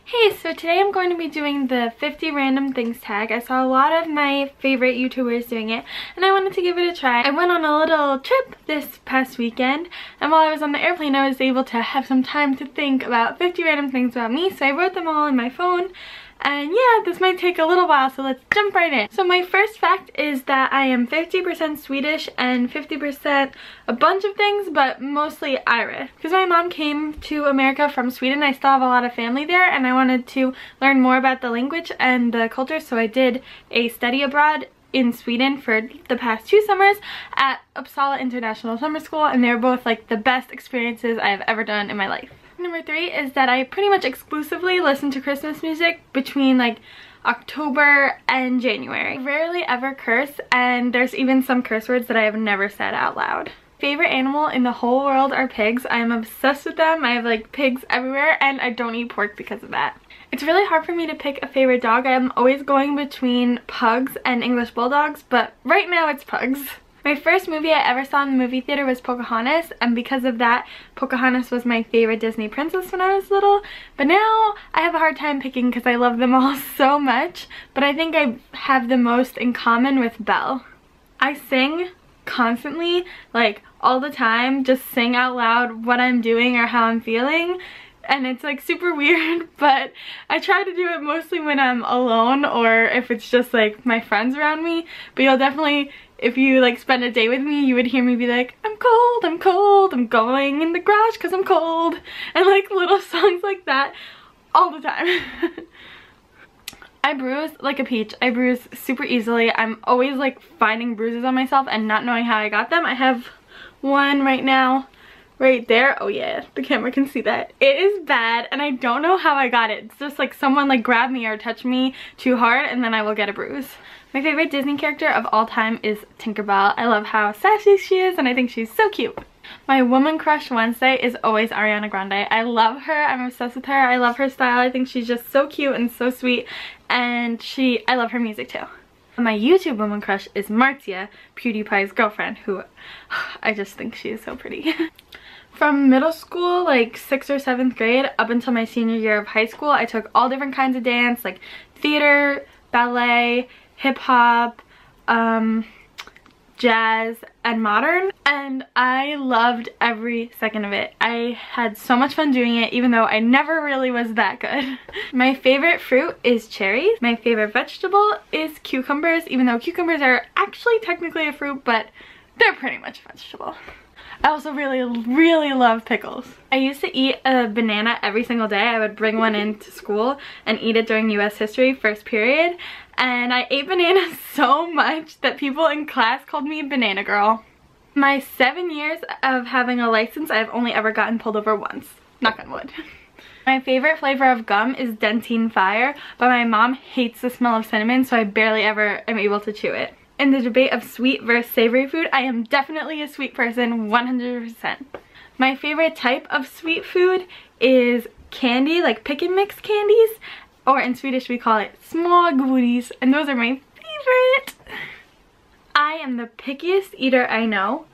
Hey, so today I'm going to be doing the 50 random things tag. I saw a lot of my favorite YouTubers doing it and I wanted to give it a try. I went on a little trip this past weekend and while I was on the airplane I was able to have some time to think about 50 random things about me, so I wrote them all in my phone. And yeah, this might take a little while, so let's jump right in. So my first fact is that I am 50% Swedish and 50% a bunch of things, but mostly Irish. Because my mom came to America from Sweden, I still have a lot of family there, and I wanted to learn more about the language and the culture, so I did a study abroad in Sweden for the past 2 summers at Uppsala International Summer School, and they were both like the best experiences I have ever done in my life. Number 3 is that I pretty much exclusively listen to Christmas music between like October and January. I rarely ever curse, and there's even some curse words that I have never said out loud. Favorite animal in the whole world are pigs. I am obsessed with them. I have like pigs everywhere and I don't eat pork because of that. It's really hard for me to pick a favorite dog. I am always going between pugs and English bulldogs, but right now it's pugs. My first movie I ever saw in the movie theater was Pocahontas, and because of that, Pocahontas was my favorite Disney princess when I was little. But now I have a hard time picking because I love them all so much, but I think I have the most in common with Belle. I sing constantly, like all the time, just sing out loud what I'm doing or how I'm feeling. And it's like super weird, but I try to do it mostly when I'm alone or if it's just like my friends around me. But you'll definitely, if you like spend a day with me, you would hear me be like, I'm cold, I'm going in the garage because I'm cold. And like little songs like that all the time. I bruise like a peach. I bruise super easily. I'm always like finding bruises on myself and not knowing how I got them. I have one right now. Right there. Oh yeah, the camera can see that. It is bad and I don't know how I got it. It's just like someone like grabbed me or touched me too hard and then I will get a bruise. My favorite Disney character of all time is Tinkerbell. I love how sassy she is and I think she's so cute. My woman crush Wednesday is always Ariana Grande. I love her. I'm obsessed with her. I love her style. I think she's just so cute and so sweet, and I love her music too. My YouTube woman crush is Marcia, PewDiePie's girlfriend, who I just think she is so pretty. From middle school, like 6th or 7th grade, up until my senior year of high school, I took all different kinds of dance, like theater, ballet, hip-hop, jazz, and modern, and I loved every second of it. I had so much fun doing it, even though I never really was that good. My favorite fruit is cherries. My favorite vegetable is cucumbers, even though cucumbers are actually technically a fruit, but they're pretty much a vegetable. I also really love pickles. I used to eat a banana every single day. I would bring one into school and eat it during US history first period. And I ate bananas so much that people in class called me Banana Girl. My 7 years of having a license, I've only ever gotten pulled over once. Knock on wood. My favorite flavor of gum is Dentyne Fire, but my mom hates the smell of cinnamon, so I barely ever am able to chew it. In the debate of sweet versus savory food, I am definitely a sweet person, 100%. My favorite type of sweet food is candy, like pick and mix candies, or in Swedish we call it smågodis, and those are my favorite. I am the pickiest eater I know,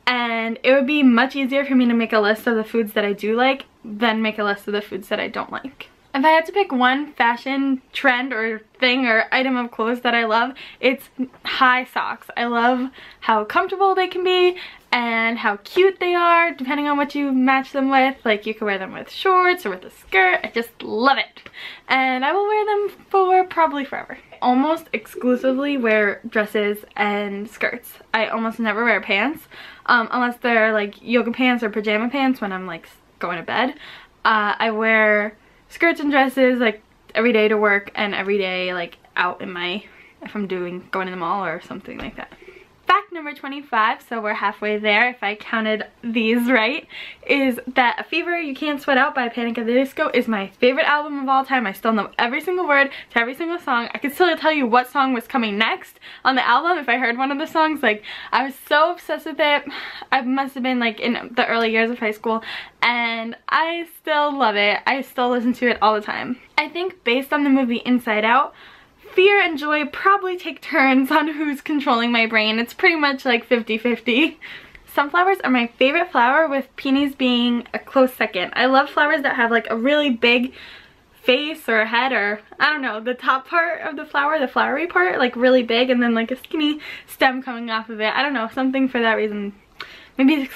and it would be much easier for me to make a list of the foods that I do like than make a list of the foods that I don't like. If I had to pick one fashion trend or thing or item of clothes that I love, it's high socks. I love how comfortable they can be and how cute they are depending on what you match them with. Like you can wear them with shorts or with a skirt. I just love it. And I will wear them for probably forever. I almost exclusively wear dresses and skirts. I almost never wear pants unless they're like yoga pants or pajama pants when I'm like going to bed. I wear skirts and dresses like every day to work and every day like out in if I'm going to the mall or something like that. Fact number 25, so we're halfway there if I counted these right, is that A Fever You Can't Sweat Out by Panic! At the Disco is my favorite album of all time. I still know every single word to every single song. I could still tell you what song was coming next on the album if I heard one of the songs. Like, I was so obsessed with it. I must have been like in the early years of high school, and I still love it. I still listen to it all the time. I think based on the movie Inside Out, fear and joy probably take turns on who's controlling my brain. It's pretty much like 50-50. Sunflowers are my favorite flower, with peonies being a close second. I love flowers that have like a really big face or head, or I don't know, the top part of the flower, the flowery part, like really big, and then like a skinny stem coming off of it. I don't know, something for that reason. Maybe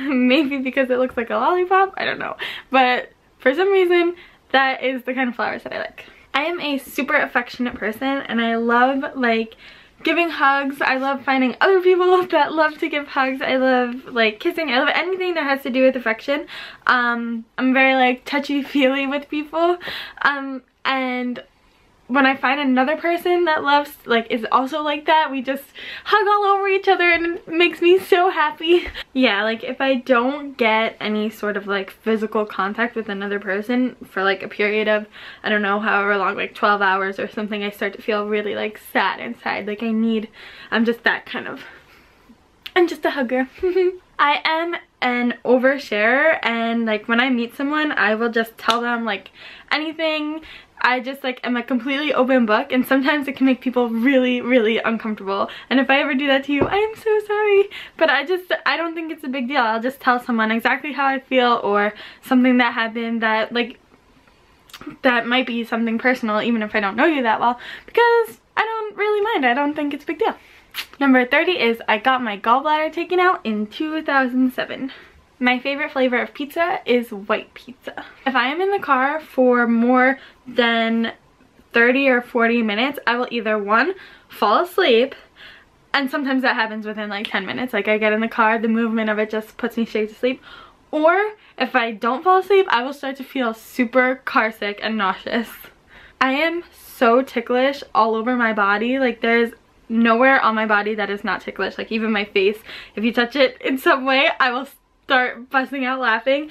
maybe because it looks like a lollipop, I don't know. But for some reason, that is the kind of flowers that I like. I am a super affectionate person, and I love like giving hugs. I love finding other people that love to give hugs. I love like kissing. I love anything that has to do with affection. I'm very like touchy-feely with people, and when I find another person that loves, like, is also like that, we just hug all over each other, and it makes me so happy. Yeah, like if I don't get any sort of like physical contact with another person for like a period of, I don't know, however long, like 12 hours or something, I start to feel really like sad inside. Like I'm just that kind of, I'm just a hugger. I am an oversharer, and like when I meet someone, I will just tell them like anything. I just like am a completely open book, and sometimes it can make people really, really uncomfortable. And if I ever do that to you, I am so sorry. But I don't think it's a big deal. I'll just tell someone exactly how I feel, or something that happened that like, that might be something personal, even if I don't know you that well, because I don't really mind. I don't think it's a big deal. Number 30 is I got my gallbladder taken out in 2007. My favorite flavor of pizza is white pizza. If I am in the car for more than 30 or 40 minutes, I will either, one, fall asleep, and sometimes that happens within like 10 minutes. Like I get in the car, the movement of it just puts me straight to sleep. Or if I don't fall asleep, I will start to feel super car sick and nauseous. I am so ticklish all over my body. Like there's nowhere on my body that is not ticklish. Like even my face, if you touch it in some way, I will start busting out laughing.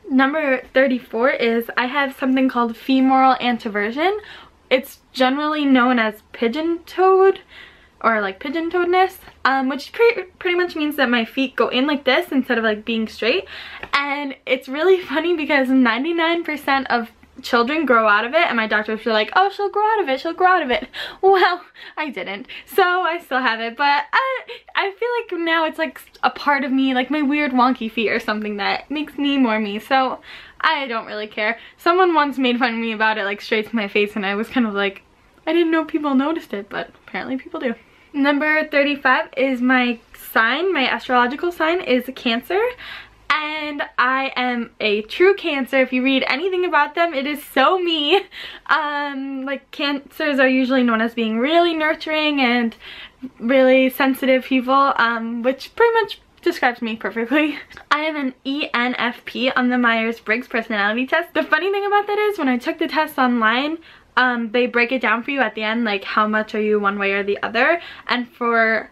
Number 34 is I have something called femoral anteversion. It's generally known as pigeon toed, or like pigeon toedness, which pretty much means that my feet go in like this instead of like being straight. And it's really funny because 99% of children grow out of it, and my doctors were like, oh, she'll grow out of it, she'll grow out of it. Well, I didn't, so I still have it, but I feel like now it's like a part of me, like my weird wonky feet or something that makes me more me, so I don't really care. Someone once made fun of me about it, like straight to my face, and I was kind of like, I didn't know people noticed it, but apparently people do. Number 35 is my sign. My astrological sign is Cancer. And I am a true Cancer. If you read anything about them, it is so me. Like Cancers are usually known as being really nurturing and really sensitive people, which pretty much describes me perfectly. I am an ENFP on the Myers-Briggs personality test. The funny thing about that is when I took the test online, they break it down for you at the end, like how much are you one way or the other. And for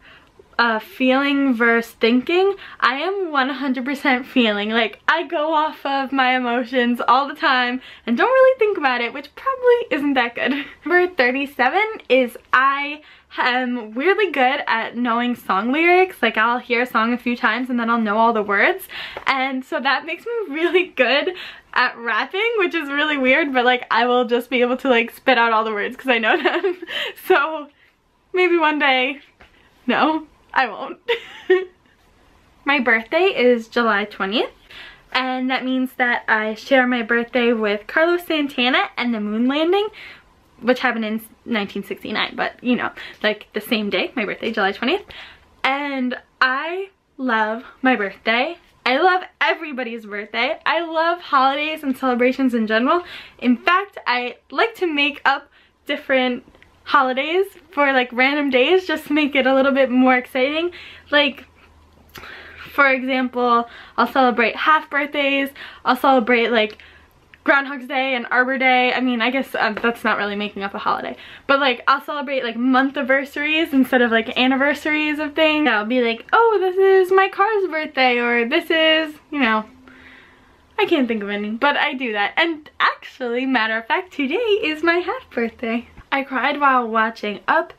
feeling versus thinking, I am 100% feeling. Like I go off of my emotions all the time and don't really think about it, which probably isn't that good. Number 37 is I am weirdly good at knowing song lyrics. Like I'll hear a song a few times and then I'll know all the words, and so that makes me really good at rapping, which is really weird, but like I will just be able to like spit out all the words because I know them. So maybe one day. No, I won't. My birthday is July 20th, and that means that I share my birthday with Carlos Santana and the moon landing, which happened in 1969, but you know, like the same day, my birthday, July 20th. And I love my birthday. I love everybody's birthday. I love holidays and celebrations in general. In fact, I like to make up different holidays for like random days just to make it a little bit more exciting. Like, for example, I'll celebrate half birthdays, I'll celebrate like Groundhog's Day and Arbor Day. I mean, I guess that's not really making up a holiday, but like I'll celebrate like month anniversaries instead of like anniversaries of things. I'll be like, oh, this is my car's birthday, or this is, you know, I can't think of any, but I do that. And actually, matter of fact, today is my half birthday. I cried while watching Up,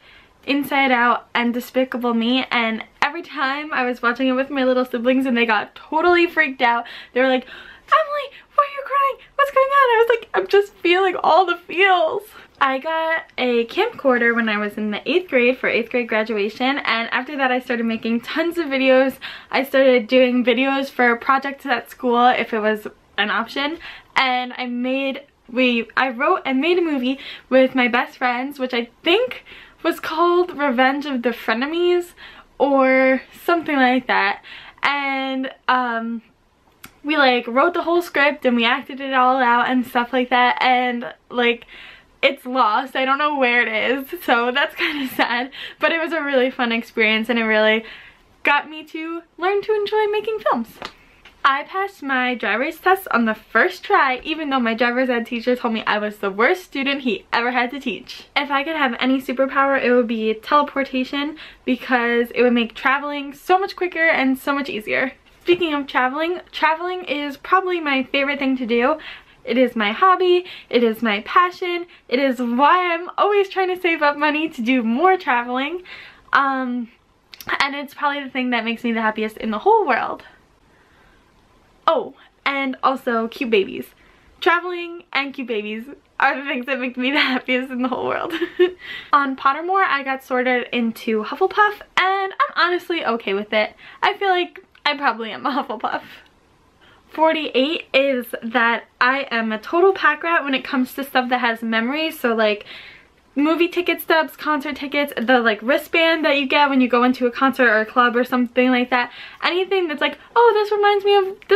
Inside Out, and Despicable Me, and every time I was watching it with my little siblings and they got totally freaked out, they were like, Emily, why are you crying? What's going on? I was like, I'm just feeling all the feels. I got a camcorder when I was in the 8th grade for 8th grade graduation, and after that I started making tons of videos. I started doing videos for projects at school if it was an option, and I made I wrote and made a movie with my best friends, which I think was called Revenge of the Frenemies or something like that. And we like wrote the whole script and we acted it all out and stuff like that, and like it's lost. I don't know where it is, so that's kind of sad, but it was a really fun experience and it really got me to learn to enjoy making films. I passed my driver's test on the first try, even though my driver's ed teacher told me I was the worst student he ever had to teach. If I could have any superpower, it would be teleportation, because it would make traveling so much quicker and so much easier. Speaking of traveling is probably my favorite thing to do. It is my hobby, it is my passion, it is why I'm always trying to save up money to do more traveling. And it's probably the thing that makes me the happiest in the whole world. Oh, and also cute babies. Traveling and cute babies are the things that make me the happiest in the whole world. On Pottermore, I got sorted into Hufflepuff, and I'm honestly okay with it. I feel like I probably am a Hufflepuff. 48 is that I am a total pack rat when it comes to stuff that has memories, so like movie ticket stubs, concert tickets, the like wristband that you get when you go into a concert or a club or something like that. Anything that's like, oh, this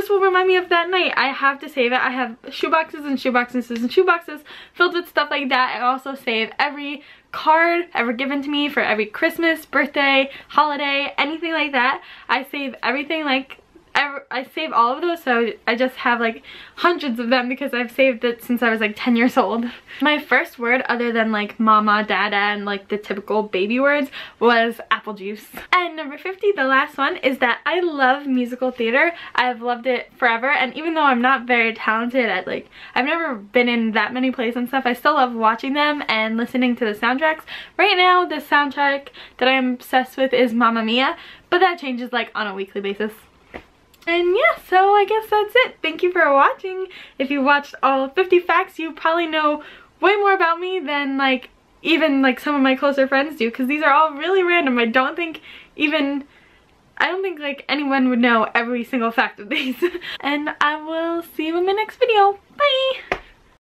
will remind me of that night, I have to save it. I have shoeboxes and shoeboxes and shoeboxes filled with stuff like that. I also save every card ever given to me for every Christmas, birthday, holiday, anything like that. I save everything, like I save all of those, so I just have like hundreds of them because I've saved it since I was like 10 years old. My first word, other than like mama, dada, and like the typical baby words, was apple juice. And number 50, the last one, is that I love musical theater. I've loved it forever, and even though I'm not very talented at like, I've never been in that many plays and stuff, I still love watching them and listening to the soundtracks. Right now, the soundtrack that I'm obsessed with is Mamma Mia, but that changes like on a weekly basis. And yeah, so I guess that's it. Thank you for watching. If you watched all 50 facts, you probably know way more about me than like even like some of my closer friends do, because these are all really random. I don't think like anyone would know every single fact of these. And I will see you in my next video. Bye!